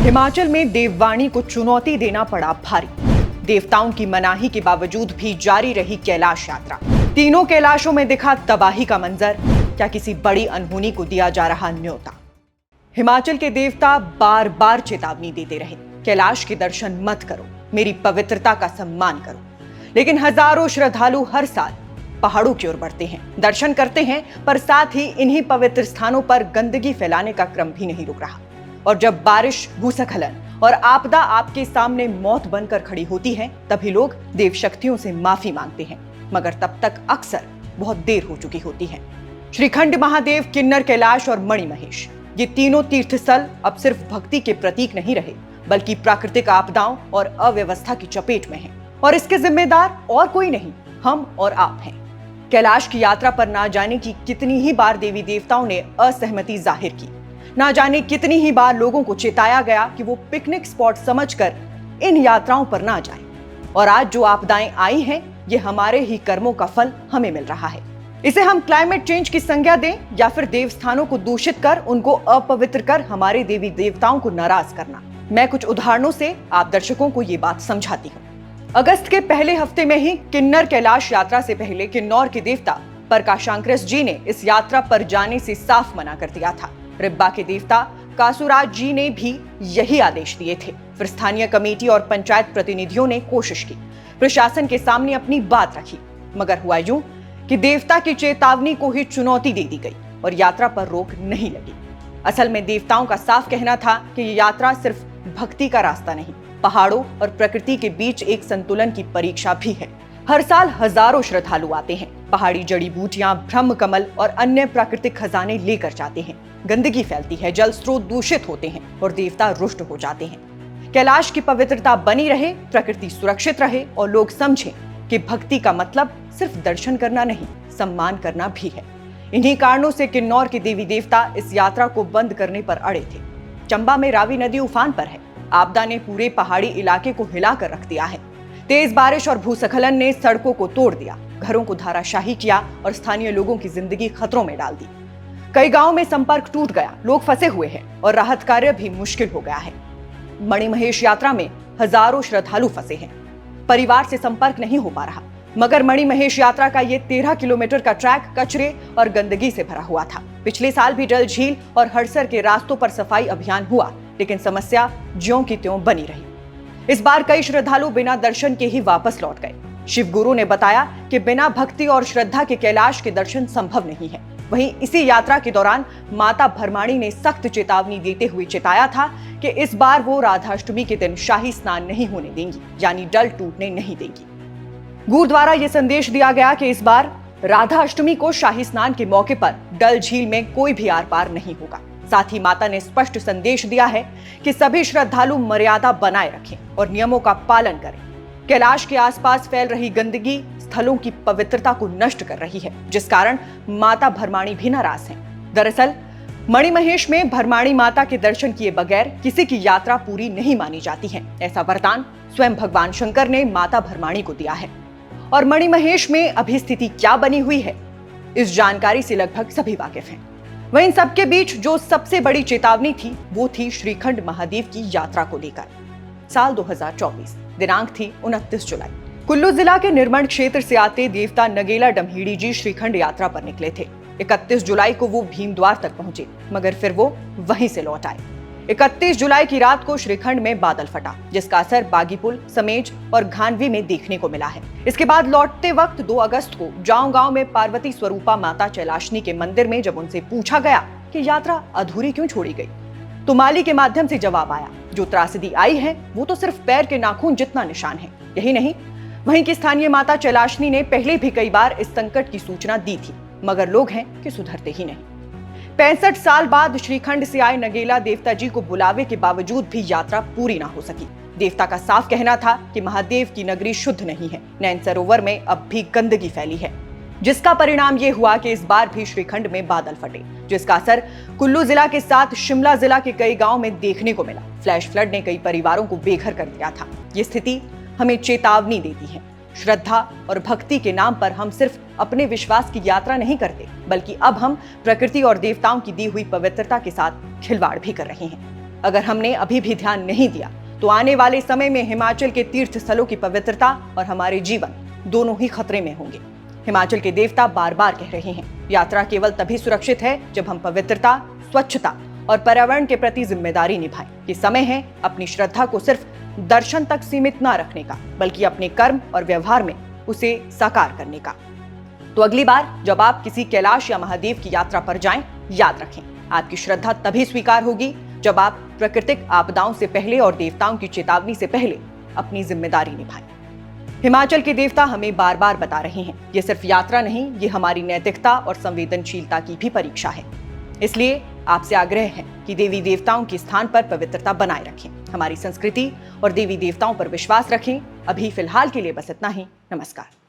हिमाचल में देववाणी को चुनौती देना पड़ा भारी। देवताओं की मनाही के बावजूद भी जारी रही कैलाश यात्रा। तीनों कैलाशों में दिखा तबाही का मंजर। क्या किसी बड़ी अनहोनी को दिया जा रहा न्योता? हिमाचल के देवता बार बार चेतावनी देते रहे, कैलाश के दर्शन मत करो, मेरी पवित्रता का सम्मान करो। लेकिन हजारों श्रद्धालु हर साल पहाड़ों की ओर बढ़ते हैं, दर्शन करते हैं, पर साथ ही इन्हीं पवित्र स्थानों पर गंदगी फैलाने का क्रम भी नहीं रुक रहा। और जब बारिश, भूस्खलन और आपदा आपके सामने मौत बनकर खड़ी होती है, तभी लोग देव शक्तियों से माफी मांगते हैं, मगर तब तक अक्सर बहुत देर हो चुकी होती है। श्रीखंड महादेव, किन्नर कैलाश और मणिमहेश, ये तीनों तीर्थस्थल अब सिर्फ भक्ति के प्रतीक नहीं रहे, बल्कि प्राकृतिक आपदाओं और अव्यवस्था की चपेट में हैं। और इसके जिम्मेदार और कोई नहीं, हम और आप हैं। कैलाश की यात्रा पर ना जाने की कितनी ही बार देवी देवताओं ने असहमति जाहिर की, ना जाने कितनी ही बार लोगों को चेताया गया कि वो पिकनिक स्पॉट समझकर इन यात्राओं पर ना जाएं। और आज जो आपदाएं आई हैं, ये हमारे ही कर्मों का फल हमें मिल रहा है। इसे हम क्लाइमेट चेंज की संज्ञा दें या फिर देवस्थानों को दूषित कर, उनको अपवित्र कर हमारे देवी देवताओं को नाराज करना। मैं कुछ उदाहरणों से आप दर्शकों को ये बात समझाती हूँ। अगस्त के पहले हफ्ते में ही किन्नर कैलाश यात्रा से पहले किन्नौर के देवता प्रकाशांकृस जी ने इस यात्रा पर जाने से साफ मना कर दिया था। रिब्बा के देवता कासुराज जी ने भी यही आदेश दिए थे। फिर स्थानीय कमेटी और पंचायत प्रतिनिधियों ने कोशिश की, प्रशासन के सामने अपनी बात रखी, मगर हुआ यूं कि देवता की चेतावनी को ही चुनौती दे दी गई और यात्रा पर रोक नहीं लगी। असल में देवताओं का साफ कहना था कि ये यात्रा सिर्फ भक्ति का रास्ता नहीं, पहाड़ों और प्रकृति के बीच एक संतुलन की परीक्षा भी है। हर साल हजारों श्रद्धालु आते हैं, पहाड़ी जड़ी बूटियां, ब्रह्म कमल और अन्य प्राकृतिक खजाने लेकर जाते हैं। गंदगी फैलती है, जल स्रोत दूषित होते हैं और देवता रुष्ट हो जाते हैं। कैलाश की पवित्रता बनी रहे, प्रकृति सुरक्षित रहे और लोग समझें कि भक्ति का मतलब सिर्फ दर्शन करना नहीं, सम्मान करना भी है। इन्हीं कारणों से किन्नौर के देवी देवता इस यात्रा को बंद करने पर अड़े थे। चंबा में रावी नदी उफान पर है। आपदा ने पूरे पहाड़ी इलाके को हिलाकर रख दिया है। तेज बारिश और भूस्खलन ने सड़कों को तोड़ दिया, घरों को धाराशाही किया और स्थानीय लोगों की जिंदगी खतरों में डाल दी। कई गांवों में संपर्क टूट गया, लोग फंसे हुए हैं और राहत कार्य भी मुश्किल हो गया है। मणिमहेश यात्रा में हजारों श्रद्धालु फंसे हैं, परिवार से संपर्क नहीं हो पा रहा। मगर मणिमहेश यात्रा का ये 13 किलोमीटर का ट्रैक कचरे और गंदगी से भरा हुआ था। पिछले साल भी डल झील और हड़सर के रास्तों पर सफाई अभियान हुआ, लेकिन समस्या ज्यों की त्यों बनी रही। इस बार कई श्रद्धालु बिना दर्शन के ही वापस लौट गए। शिव गुरु ने बताया कि बिना भक्ति और श्रद्धा के कैलाश के दर्शन संभव नहीं है। वहीं इसी यात्रा के दौरान माता भरमाणी ने सख्त चेतावनी देते हुए चेताया था कि इस बार वो राधाष्टमी के दिन शाही स्नान नहीं होने देंगी, यानी डल टूटने नहीं देंगी। गुरु द्वारा ये संदेश दिया गया कि इस बार राधा अष्टमी को शाही स्नान के मौके पर डल झील में कोई भी आर पार नहीं होगा। साथ ही माता ने स्पष्ट संदेश दिया है कि सभी श्रद्धालु मर्यादा बनाए रखें और नियमों का पालन करें। कैलाश के आसपास फैल रही गंदगी स्थलों की पवित्रता को नष्ट कर रही है, जिस कारण माता भरमाणी भी नाराज हैं। दरअसल मणिमहेश में भरमाणी माता के दर्शन किए बगैर किसी की यात्रा पूरी नहीं मानी जाती है। ऐसा वरदान स्वयं भगवान शंकर ने माता भरमाणी को दिया है। और मणिमहेश में अभी स्थिति क्या बनी हुई है, इस जानकारी से लगभग सभी वाकिफ हैं। वहीं इन सबके बीच जो सबसे बड़ी चेतावनी थी, वो थी श्रीखंड महादेव की यात्रा को लेकर। साल 2024, दिनांक थी 29 जुलाई। कुल्लू जिला के निर्मंड क्षेत्र से आते देवता नगेला डमहीड़ी जी श्रीखंड यात्रा पर निकले थे। 31 जुलाई को वो भीमद्वार तक पहुंचे, मगर फिर वो वहीं से लौट आए। 31 जुलाई की रात को श्रीखंड में बादल फटा, जिसका असर बागीपुल, समेज और घानवी में देखने को मिला है। इसके बाद लौटते वक्त 2 अगस्त को जाऊं गांव में पार्वती स्वरूपा माता कैलाशनी के मंदिर में जब उनसे पूछा गया कि यात्रा अधूरी क्यों छोड़ी गई, तो माली के माध्यम से जवाब आया, जो त्रासदी आई है वो तो सिर्फ पैर के नाखून जितना निशान है। यही नहीं, वहीं की स्थानीय माता कैलाशनी ने पहले भी कई बार इस संकट की सूचना दी थी, मगर लोग हैं कि सुधरते ही नहीं। 65 साल बाद श्रीखंड से आए नगेला देवता जी को बुलावे के बावजूद भी यात्रा पूरी ना हो सकी। देवता का साफ कहना था कि महादेव की नगरी शुद्ध नहीं है, नैन सरोवर में अब भी गंदगी फैली है, जिसका परिणाम ये हुआ कि इस बार भी श्रीखंड में बादल फटे, जिसका असर कुल्लू जिला के साथ शिमला जिला के कई गांव में देखने को मिला। फ्लैश फ्लड ने कई परिवारों को बेघर कर दिया था। ये स्थिति हमें चेतावनी देती है। श्रद्धा और भक्ति के नाम पर हम सिर्फ अपने विश्वास की यात्रा नहीं करते, बल्कि अब हम प्रकृति और देवताओं की दी हुई पवित्रता के साथ खिलवाड़ भी कर रहे हैं। अगर हमने अभी भी ध्यान नहीं दिया तो आने वाले समय में हिमाचल के तीर्थ स्थलों की पवित्रता और हमारे जीवन दोनों ही खतरे में होंगे। हिमाचल के देवता बार बार कह रहे हैं, यात्रा केवल तभी सुरक्षित है जब हम पवित्रता, स्वच्छता और पर्यावरण के प्रति जिम्मेदारी निभाएं। ये समय है अपनी श्रद्धा को सिर्फ दर्शन तक सीमित न रखने का, बल्कि अपने कर्म और व्यवहार में उसे साकार करने का। तो अगली बार जब आप किसी कैलाश या महादेव की यात्रा पर जाएं, याद रखें, आपकी श्रद्धा तभी स्वीकार होगी जब आप प्राकृतिक आपदाओं से पहले और देवताओं की चेतावनी से पहले अपनी जिम्मेदारी निभाएं। हिमाचल के देवता हमें बार बार बता रहे हैं, ये सिर्फ यात्रा नहीं, ये हमारी नैतिकता और संवेदनशीलता की भी परीक्षा है। इसलिए आपसे आग्रह है कि देवी देवताओं के स्थान पर पवित्रता बनाए रखें, हमारी संस्कृति और देवी देवताओं पर विश्वास रखें। अभी फिलहाल के लिए बस इतना ही। नमस्कार।